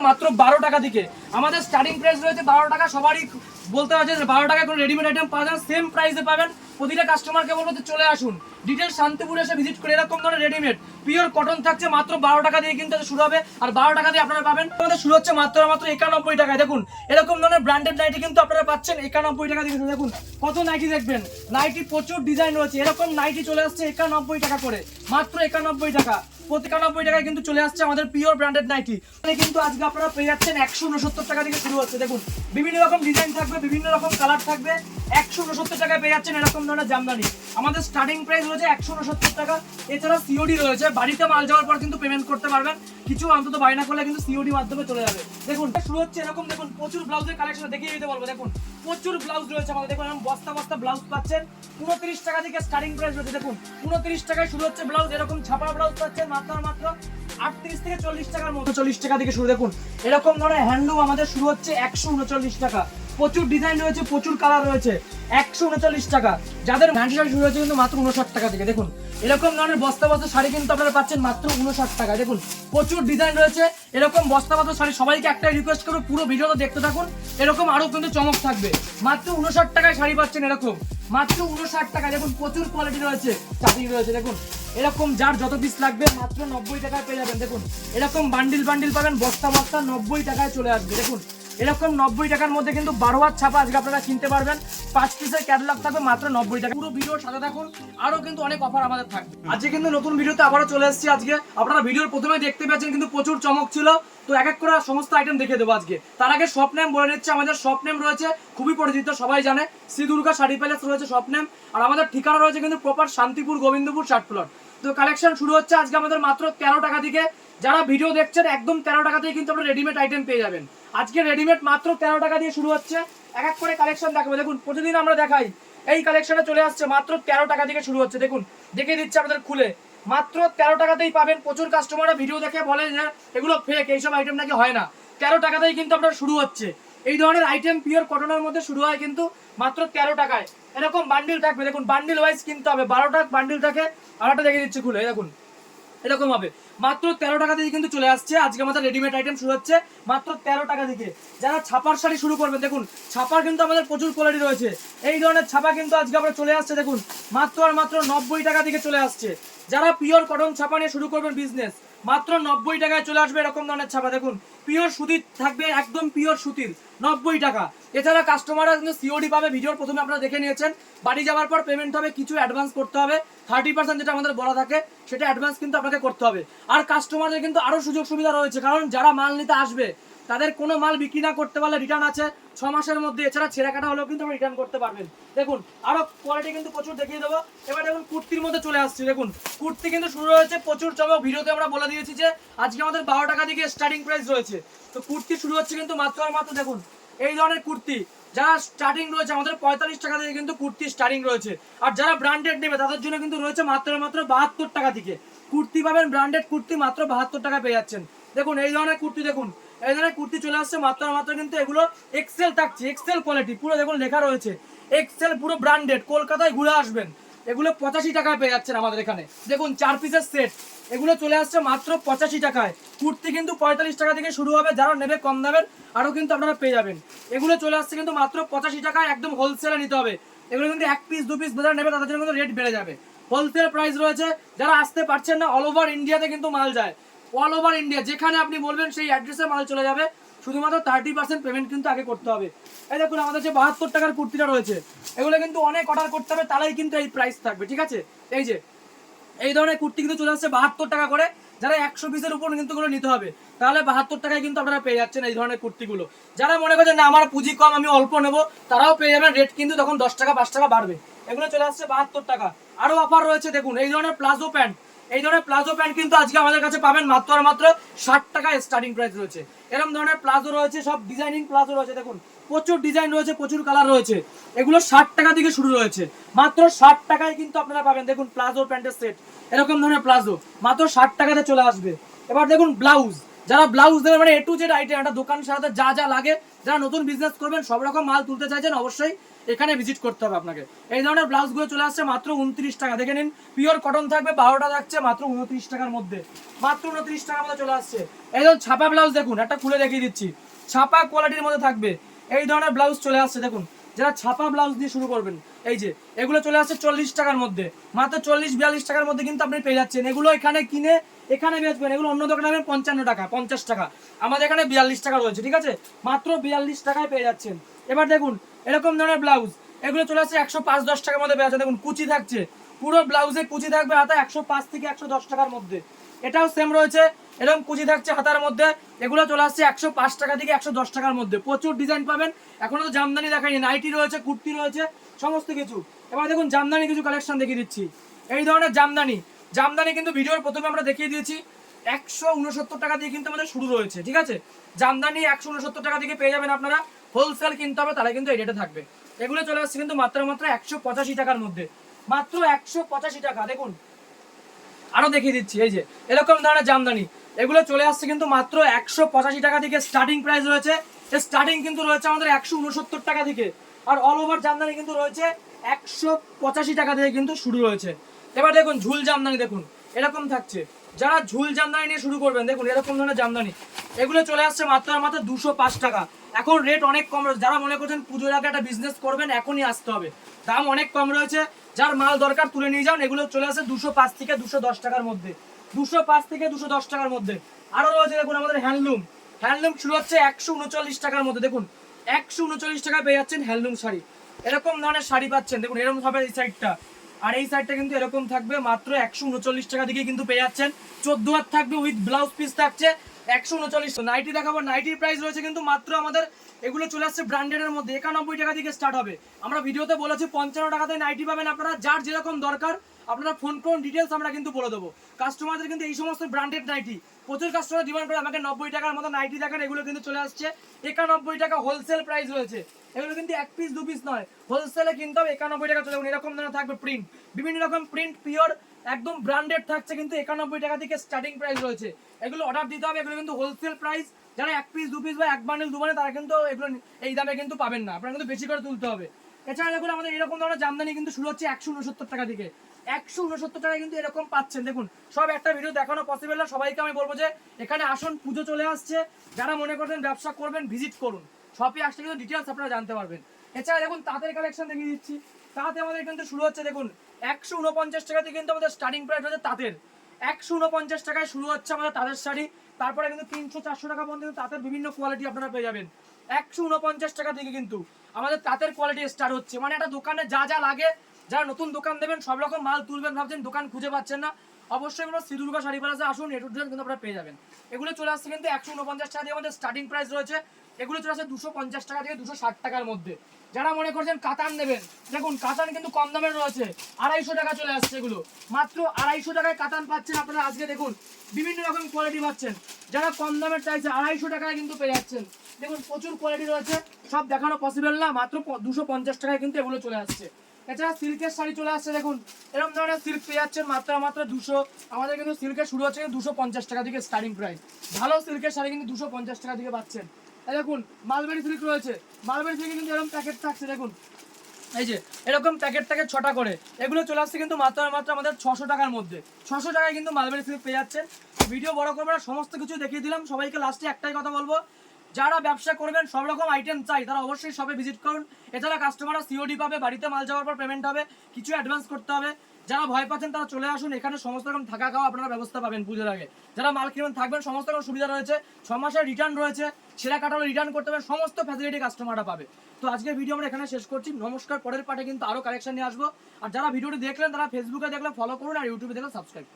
মাত্র 12 টাকা থেকে আমাদের স্টার্টিং প্রাইস রয়েছে 12 টাকা। সবারই বলতে হচ্ছে যে 12 টাকায় কোনো রেডিমেড আইটেম পাওয়া যায়, সেম প্রাইসে পাবেন। প্রতিটা কাস্টমারকে বলবো যে চলে আসুন, ডিটেল শান্তিপুর এসে ভিজিট করে। এরকম ধরনের রেডিমেড পিওর কটন থাকছে মাত্র 12 টাকা দিয়ে কিন্তু শুরু হবে। আর 12 টাকা দিয়ে আপনারা পাবেন। আমাদের শুরু হচ্ছে মাত্র 91 টাকায়। দেখুন এরকম ধরনের ব্র্যান্ডেড নাইটি কিন্তু আপনারা পাচ্ছেন 91 টাকা দিয়ে। দেখুন কত নাইটি দেখবেন, নাইটি প্রচুর ডিজাইন রয়েছে। এরকম নাইটি চলে আসছে 91 টাকা করে, মাত্র 91 টাকা। 91 টাকায় কিন্তু চলে আসছে আমাদের পিওর ব্র্যান্ডেড নাইটি। কিন্তু আজকে আপনারা পেয়ে যাচ্ছেন 169 টাকা থেকে শুরু হচ্ছে। দেখুন বিভিন্ন রকম ডিজাইন থাকবে, বিভিন্ন রকম কালার থাকবে। 169 টাকায় পেয়ে যাচ্ছেন এরকম ধরনের জামদানি। আমাদের স্টার্টিং প্রাইস রয়েছে 169 টাকা। এছাড়া সিওডি রয়েছে, বাড়িতে মাল যাওয়ার পর কিন্তু পেমেন্ট করতে পারবেন। কিছু অন্তত বায়না করলে কিন্তু সিওডি মাধ্যমে চলে যাবে। দেখুন শুরু হচ্ছে এরকম, দেখুন প্রচুর ব্লাউজের কালেকশন দেখিয়ে দিতে বলবো। দেখুন প্রচুর ব্লাউজ রয়েছে আমাদের। দেখুন বস্তা বস্তা ব্লাউজ পাচ্ছেন 29 টাকা থেকে স্টার্টিং প্রাইস রয়েছে। দেখুন 29 টাকায় শুরু হচ্ছে ব্লাউজ। এরকম ছাপা ব্লাউজ পাচ্ছেন মাত্র 38 থেকে 40 টাকার মতো। 40 টাকা থেকে শুরু। দেখুন এরকম ধরনের হ্যান্ডলুম আমাদের শুরু হচ্ছে 139 টাকা। প্রচুর ডিজাইন রয়েছে, প্রচুর কালার রয়েছে। 139 টাকা। যাদের ফ্যান্সি শাড়ি শুরু হয়েছে কিন্তু মাত্র 59 টাকা থেকে। দেখুন এরকম ধরনের বস্তা বস্তা শাড়ি কিন্তু আপনারা পাচ্ছেন মাত্র 59 টাকা। দেখুন প্রচুর ডিজাইন রয়েছে। এরকম বস্তা বস্তা শাড়ি সবাইকে একটাই রিকোয়েস্ট করবো, পুরো ভিডিওটা দেখতে থাকুন। এরকম আরো কিন্তু চমক থাকবে। মাত্র 59 টাকায় শাড়ি পাচ্ছেন এরকম, মাত্র 59 টাকা। দেখুন প্রচুর কোয়ালিটি রয়েছে, চাকরি রয়েছে। দেখুন এরকম যার যত পিস লাগবে মাত্র 90 টাকায় পেয়ে যাবেন। দেখুন এরকম বান্ডিল বান্ডিল পাবেন, বস্তা বস্তা 90 টাকায় চলে আসবে। দেখুন এরকম 90 টাকার মধ্যে কিন্তু 12 হাত ছাপা আজকে আপনারা কিনতে পারবেন। 5 পিসের ক্যাটালগ থাকবে মাত্র 90 টাকা। পুরো ভিডিওর সাথে থাকুন, আরো কিন্তু অনেক অফার আমাদের থাকবে। আজকে কিন্তু নতুন ভিডিওতে আবারও চলে এসেছি। আজকে আপনারা ভিডিওর প্রথমে দেখতে পাচ্ছেন কিন্তু প্রচুর চমক ছিল। তো এক এক করে সমস্ত আইটেম দেখিয়ে দেবো আজকে। তার আগে শপ নেম বলে নিচ্ছে। আমাদের শপ নেম রয়েছে খুবই পরিচিত, সবাই জানে, শ্রী দুর্গা শাড়ি প্যালেস রয়েছে শপ নেম। আর আমাদের ঠিকানা রয়েছে কিন্তু প্রপার শান্তিপুর গোবিন্দপুর 60 প্লট। তো কালেকশন শুরু হচ্ছে আজকে আমাদের মাত্র 13 টাকা থেকে। যারা ভিডিও দেখছেন একদম 13 টাকাতেই কিন্তু আপনারা রেডিমেড আইটেম পেয়ে যাবেন। আজকে রেডিমেড মাত্র 13 টাকা দিয়ে শুরু হচ্ছে। এক এক করে কালেকশন দেখাবো। দেখুন প্রতিদিন আমরা দেখাই, এই কালেকশনে চলে আসছে মাত্র 13 টাকা থেকে শুরু হচ্ছে। দেখুন দেখিয়ে দিচ্ছে আপনাদের খুলে, মাত্র 13 টাকাতেই পাবেন। প্রচুর কাস্টমাররা ভিডিও দেখে বলে যে এগুলো ফেক, এইসব আইটেম নাকি হয় না। 13 টাকাতেই কিন্তু আপনার শুরু হচ্ছে। এই ধরনের আইটেম পিওর কটনের মধ্যে শুরু হয় কিন্তু মাত্র 13 টাকায়। এরকম বান্ডিল থাকবে। দেখুন বান্ডিল ওয়াইজ কিনতে হবে। 12টা বান্ডিল থাকে, আরেকটা দেখিয়ে দিচ্ছে খুলে। দেখুন এরকম হবে। মাত্র 13 টাকা থেকে কিন্তু চলে আসছে আজকে আমাদের রেডিমেড আইটেম শুরু হচ্ছে মাত্র 13 টাকা থেকে। যারা ছাপার শাড়ি শুরু করবেন, দেখুন ছাপার কিন্তু আমাদের প্রচুর কোয়ালিটি রয়েছে। এই ধরনের ছাপা কিন্তু আজকে আমরা চলে আসছে। দেখুন মাত্র আর মাত্র 90 টাকা থেকে চলে আসছে। যারা পিওর কটন ছাপা নিয়ে শুরু করবেন বিজনেস, মাত্র 90 টাকায় চলে আসবে এরকম ধরনের ছাপা। দেখুন পিওর সুতির থাকবে, একদম পিওর সুতির, 90 টাকা। এছাড়া কাস্টমাররা কিন্তু সিওডি পাবে। ভিডিওর প্রথমে আপনারা দেখে নিয়েছেন। বাড়ি যাওয়ার পর পেমেন্ট হবে, কিছু অ্যাডভান্স করতে হবে। 30% যেটা আমাদের বলা থাকে সেটা অ্যাডভান্স কিন্তু আপনাকে করতে হবে। আর কাস্টমারদের কিন্তু আরো সুযোগ সুবিধা রয়েছে, কারণ যারা মাল নিতে আসবে তাদের কোনো মাল বিক্রি না করতে পারলে রিটার্ন আছে 6 মাসের মধ্যে। এছাড়া ছেঁড়া কাটা হলেও কিন্তু রিটার্ন করতে পারবেন। দেখুন আরো কোয়ালিটি কিন্তু প্রচুর দেখিয়ে দেবো। এবার দেখুন কুর্তির মধ্যে চলে আসছে। দেখুন কুর্তি কিন্তু শুরু হয়েছে, প্রচুর চমক। ভিডিওতে আমরা বলে দিয়েছি যে আজকে আমাদের 12 টাকা থেকে স্টার্টিং প্রাইস রয়েছে। তো কুর্তি শুরু হচ্ছে কিন্তু মাত্র আর মাত্র। দেখুন এই ধরনের কুর্তি যারা স্টার্টিং রয়েছে আমাদের 45 টাকা থেকে কিন্তু কুর্তি স্টার্টিং রয়েছে। আর যারা ব্র্যান্ডেড নেবে তাদের জন্য কিন্তু রয়েছে মাত্র 72 টাকা থেকে কুর্তি পাবেন। ব্র্যান্ডেড কুর্তি মাত্র 72 টাকা পেয়ে যাচ্ছেন। দেখুন এই ধরনের কুর্তি, দেখুন এই ধরনের কুর্তি চলে আসছে মাত্র মাত্র। কিন্তু এগুলো এক্সেল থাকছে, এক্সেল কোয়ালিটি পুরো। দেখুন লেখা রয়েছে এক্সেল, পুরো ব্র্যান্ডেড। কলকাতায় ঘুরে আসবেন, এগুলো 85 টাকায় পেয়ে যাচ্ছেন আমাদের এখানে। দেখুন 4 পিসের সেট, এগুলো চলে আসছে মাত্র 85 টাকায়। কুর্তি কিন্তু 45 টাকা থেকে শুরু হবে। যারা নেবে কম দামের আরো কিন্তু আপনারা পেয়ে যাবেন। এগুলো চলে আসছে কিন্তু মাত্র 85 টাকায়, একদম হোলসেলে নিতে হবে। এগুলো কিন্তু 1 পিস 2 পিস যারা নেবে তাদের জন্য কিন্তু রেট বেড়ে যাবে। হোলসেল প্রাইস রয়েছে। যারা আসতে পারছেন না, অল ওভার ইন্ডিয়াতে কিন্তু মাল যায়। অল ওভার ইন্ডিয়া যেখানে আপনি বলবেন সেই অ্যাড্রেসে মাল চলে যাবে। শুধুমাত্র 30% পেমেন্ট কিন্তু আগে করতে হবে। এই দেখুন আমাদের যে 72 টাকার কুর্তিটা রয়েছে, এগুলো কিন্তু অনেক অর্ডার করতে হবে, তাহলেই কিন্তু এই প্রাইস থাকবে। ঠিক আছে, এই যে এই ধরনের কুর্তি কিন্তু চলে আসছে 72 টাকা করে। যারা 100 পিসের উপর কিন্তু গুলো নিতে হবে, তাহলে 72 টাকায় কিন্তু আপনারা পেয়ে যাচ্ছেন এই ধরনের কুর্তিগুলো। যারা মনে করছেন না আমার পুঁজি কম, আমি অল্প নেবো, তারাও পেয়ে যাবেন। রেট কিন্তু তখন 10 টাকা 5 টাকা বাড়বে। এগুলো চলে আসছে 72 টাকা। আরো অফার রয়েছে। দেখুন এই ধরনের প্লাজো প্যান্ট, এই ধরনের প্লাজো প্যান্ট কিন্তু আজকে আমাদের কাছে পাবেন মাত্র আর মাত্র 60 টাকায় স্টার্টিং প্রাইস রয়েছে। এরকম ধরনের প্লাজো রয়েছে, সব ডিজাইনিং প্লাজো রয়েছে। দেখুন প্রচুর ডিজাইন রয়েছে, প্রচুর কালার রয়েছে। এগুলো 60 টাকা থেকে শুরু রয়েছে, মাত্র 60 টাকায় কিন্তু আপনারা পাবেন। দেখুন প্লাজো প্যান্টের সেট, এরকম ধরনের প্লাজো মাত্র 60 টাকাতে চলে আসবে। এবার দেখুন ব্লাউজ, যারা ব্লাউজ দেবে মানে A to Z আইটেম, একটা দোকান সারাতে যা যা লাগে, যারা নতুন বিজনেস করবেন সব রকম মাল তুলতে চাইছেন অবশ্যই এখানে ভিজিট করতে হবে আপনাকে। এই ধরনের ব্লাউজগুলো চলে আসছে মাত্র 29 টাকা। দেখে নিন, পিওর কটন থাকবে, 12টা থাকছে মাত্র 29 টাকার মধ্যে, মাত্র 29 টাকার মধ্যে চলে আসছে। এই ধরুন ছাপা ব্লাউজ দেখুন, একটা খুলে দেখিয়ে দিচ্ছি, ছাপা কোয়ালিটির মধ্যে থাকবে এই ধরনের ব্লাউজ চলে আসছে। দেখুন যারা ছাপা ব্লাউজ দিয়ে শুরু করবেন, এই যে এগুলো চলে আসছে 40 টাকার মধ্যে, মাত্র 40-42 টাকার মধ্যে কিন্তু আপনি পেয়ে যাচ্ছেন। এগুলো এখানে কিনে এখানে বেচবেন, এগুলো অন্য দোকানে পাবেন 55 টাকা 50 টাকা, আমাদের এখানে 42 টাকা রয়েছে, ঠিক আছে, মাত্র 42 টাকায় পেয়ে যাচ্ছেন। এবার দেখুন এরকম ধরনের ব্লাউজ, এগুলো চলে আসছে 105-10 টাকার মধ্যে পেয়ে যাচ্ছে। দেখুন কুচি থাকছে, পুরো ব্লাউজে কুচি থাকবে হাতা 105 থেকে 110 টাকার মধ্যে, এটাও সেম রয়েছে, এরকম কুচি থাকছে হাতার মধ্যে, এগুলো চলে আসছে 105 টাকা থেকে 110 টাকার মধ্যে। প্রচুর ডিজাইন পাবেন, এখনো তো জামদানি দেখায়নি, নাইটি রয়েছে, কুর্তি রয়েছে, সমস্ত কিছু। এবার দেখুন জামদানি কিছু কালেকশন দেখিয়ে দিচ্ছি, এই ধরনের জামদানি, জামদানি কিন্তু ভিডিওর প্রথমে আমরা দেখিয়ে দিয়েছি 169 টাকা দিয়ে কিন্তু আমাদের শুরু রয়েছে, ঠিক আছে, জামদানি 169 টাকা থেকে পেয়ে যাবেন আপনারা, হোলসেল কিনতে হবে তাহলে কিন্তু এই রেটে থাকবে। এগুলো চলে আসছে কিন্তু মাত্র 185 টাকার মধ্যে, মাত্র 185 টাকা। দেখুন আরো দেখিয়ে দিচ্ছি, এই যে এরকম ধরনের জামদানি, এগুলো চলে আসছে কিন্তু মাত্র 185 টাকা থেকে স্টার্টিং প্রাইস রয়েছে, স্টার্টিং কিন্তু রয়েছে আমাদের 169 টাকা থেকে, আর অল ওভার জামদানি কিন্তু রয়েছে 185 টাকা থেকে কিন্তু শুরু রয়েছে। এবার দেখুন ঝুল জামদানি, দেখুন এরকম থাকছে, যারা ঝুল জামদানি নিয়ে শুরু করবেন, দেখুন এরকম ধরনের জামদানি, এগুলো চলে আসছে মাত্র 205 টাকা। এখন রেট অনেক কম রয়েছে, যারা মনে করছেন পুজোর আগে একটা বিজনেস করবেন এখনই আসতে হবে, দাম অনেক কম রয়েছে, যার মাল দরকার তুলে নিয়ে যান। এগুলো চলে আসে 205 থেকে 210 টাকার মধ্যে, 205 থেকে 210 টাকার মধ্যে। আরো রয়েছে দেখুন আমাদের হ্যান্ডলুম, হ্যান্ডলুম শুরু হচ্ছে 139 টাকার মধ্যে। দেখুন 139 টাকায় পেয়ে যাচ্ছেন হ্যান্ডলুম শাড়ি, এরকম ধরনের শাড়ি পাচ্ছেন। দেখুন এরকম হবে এই সাইডটা, আর এই সাইডটা কিন্তু এরকম থাকবে, মাত্র 139 টাকা দিকে কিন্তু পেয়ে যাচ্ছেন। 14 হাত থাকবে, উইথ ব্লাউজ পিস থাকছে 139। নাইটি দেখাবো, নাইটির প্রাইস রয়েছে কিন্তু মাত্র আমাদের, এগুলো চলে আসছে ব্র্যান্ডেডের মধ্যে 91 টাকা থেকে স্টার্ট হবে। আমরা ভিডিওতে বলেছি 55 টাকাতে নাইটি পাবেন আপনারা, যার যেরকম দরকার আপনারা ফোন করুন, ডিটেলস আমরা কিন্তু বলে দেবো। কাস্টমারদের কিন্তু এই সমস্ত ব্র্যান্ডেড নাইটি প্রচুর কাস্টমার ডিমান্ড করে, আমাকে 90 টাকার মতো নাইটি দেখান, এগুলো কিন্তু চলে আসছে 91 টাকা, হোলসেল প্রাইস রয়েছে। এগুলো কিন্তু এক পিস দু পিস নয়, হোলসেলে কিনতে হবে 91 টাকা চলে। এরকম ধরনের থাকবে প্রিন্ট, বিভিন্ন রকম প্রিন্ট, পিওর একদম ব্র্যান্ডেড থাকছে, কিন্তু 91 টাকা থেকে স্টার্টিং প্রাইস রয়েছে। এগুলো অর্ডার দিতে হবে, এগুলো কিন্তু হোলসেল প্রাইস, যারা এক পিস দু পিস বা এক বান্ডেল দু বান্ডেল তারা কিন্তু এগুলো এই দামে কিন্তু পাবেন না, আপনারা কিন্তু বেশি করে তুলতে হবে। এছাড়া দেখুন আমাদের এরকম ধরনের জামদানি কিন্তু শুরু হচ্ছে 169 টাকা থেকে, 169 টাকায় কিন্তু এরকম পাচ্ছেন। দেখুন সব একটা ভিডিও দেখানো পসিবল না, সবাইকে আমি বলবো যে এখানে আসুন, পুজো চলে আসছে, যারা মনে করছেন ব্যবসা করবেন ভিজিট করুন, শপে আসলে কিন্তু ডিটেলস আপনারা জানতে পারবেন। এছাড়া দেখুন তাঁতের কালেকশন দেখিয়ে দিচ্ছি, তাঁতে আমাদের কিন্তু শুরু হচ্ছে দেখুন 149 টাকা থেকে কিন্তু আমাদের স্টার্টিং প্রাইস হচ্ছে তাঁতের, 149 টাকায় শুরু হচ্ছে আমাদের তাঁতের শাড়ি, তারপরে কিন্তু 300-400 টাকা পর্যন্ত তাঁতের বিভিন্ন কোয়ালিটি আপনারা পেয়ে যাবেন। 149 টাকা থেকে কিন্তু আমাদের তাঁতের কোয়ালিটি স্টার্ট হচ্ছে, মানে একটা দোকানে যা যা লাগে, যারা নতুন দোকান দেবেন সব রকম মাল তুলবেন ভাবছেন, দোকান খুঁজে পাচ্ছেন না, অবশ্যই আমরা শ্রী দুর্গা শাড়ি প্লাজা আসুন, এ টু জেড কিন্তু আপনারা পেয়ে যাবেন। এগুলো চলে আসছে কিন্তু 149 টাকা দিয়ে আমাদের স্টার্টিং প্রাইস রয়েছে, এগুলো চলে আসছে 250 টাকা থেকে 260 টাকার মধ্যে। যারা মনে করছেন কাতান নেবেন, দেখুন কাতান কিন্তু কম দামের রয়েছে, 250 টাকা চলে আসছে, এগুলো মাত্র 250 টাকায় কাতান পাচ্ছেন আপনারা। আজকে দেখুন বিভিন্ন রকম কোয়ালিটি পাচ্ছেন, যারা কম দামের চাইছে 250 টাকায় কিন্তু পেয়ে যাচ্ছেন। দেখুন প্রচুর কোয়ালিটি রয়েছে, সব দেখানো পসিবল না, মাত্র 250 টাকায় কিন্তু এগুলো চলে আসছে। এছাড়া সিল্কের শাড়ি চলে আসছে, দেখুন এরকম ধরনের সিল্ক পেয়ে যাচ্ছেন মাত্র 200, আমাদের কিন্তু সিল্কের শুরু হচ্ছে 250 টাকা থেকে স্টার্টিং প্রাইস, ভালো সিল্কের শাড়ি কিন্তু 250 টাকা থেকে পাচ্ছেন। দেখুন মালবেরি সিল্ক রয়েছে, মালবেরি সিল্কে কিন্তু এরকম প্যাকেট থাকছে, দেখুন এই যে এরকম প্যাকেট থাকে 6টা করে, এগুলো চলে আসছে কিন্তু মাত্র আমাদের 600 টাকার মধ্যে, 600 টাকায় কিন্তু মালবেরি সিল্ক পেয়ে যাচ্ছেন। ভিডিও বড় করবো না, সমস্ত কিছু দেখিয়ে দিলাম। সবাইকে লাস্টে একটাই কথা বলবো, যারা ব্যবসা করবেন সব রকম আইটেম চাই তারা অবশ্যই শপে ভিজিট করুন। এছাড়া কাস্টমাররা সিওডি পাবে, বাড়িতে মাল যাওয়ার পর পেমেন্ট হবে, কিছু অ্যাডভান্স করতে হবে। যারা ভয় পাচ্ছেন তারা চলে আসুন, এখানে সমস্ত রকম থাকা খাওয়া আপনারা ব্যবস্থা পাবেন পুজোর আগে। যারা মাল কিনবেন থাকবেন, সমস্ত রকম সুবিধা রয়েছে, 6 মাসের রিটার্ন রয়েছে, সেরা কাটালে রিটার্ন করতে হবে, সমস্ত ফ্যাসিলিটি কাস্টমাররা পাবে। তো আজকের ভিডিও আমরা এখানে শেষ করছি, নমস্কার। পরের পার্টে কিন্তু আরো কালেকশন নিয়ে আসবো। আর যারা ভিডিওটি দেখলেন তারা ফেসবুকে দেখলে ফলো করুন, আর ইউটিউবে দেখলে সাবস্ক্রাইব করুন।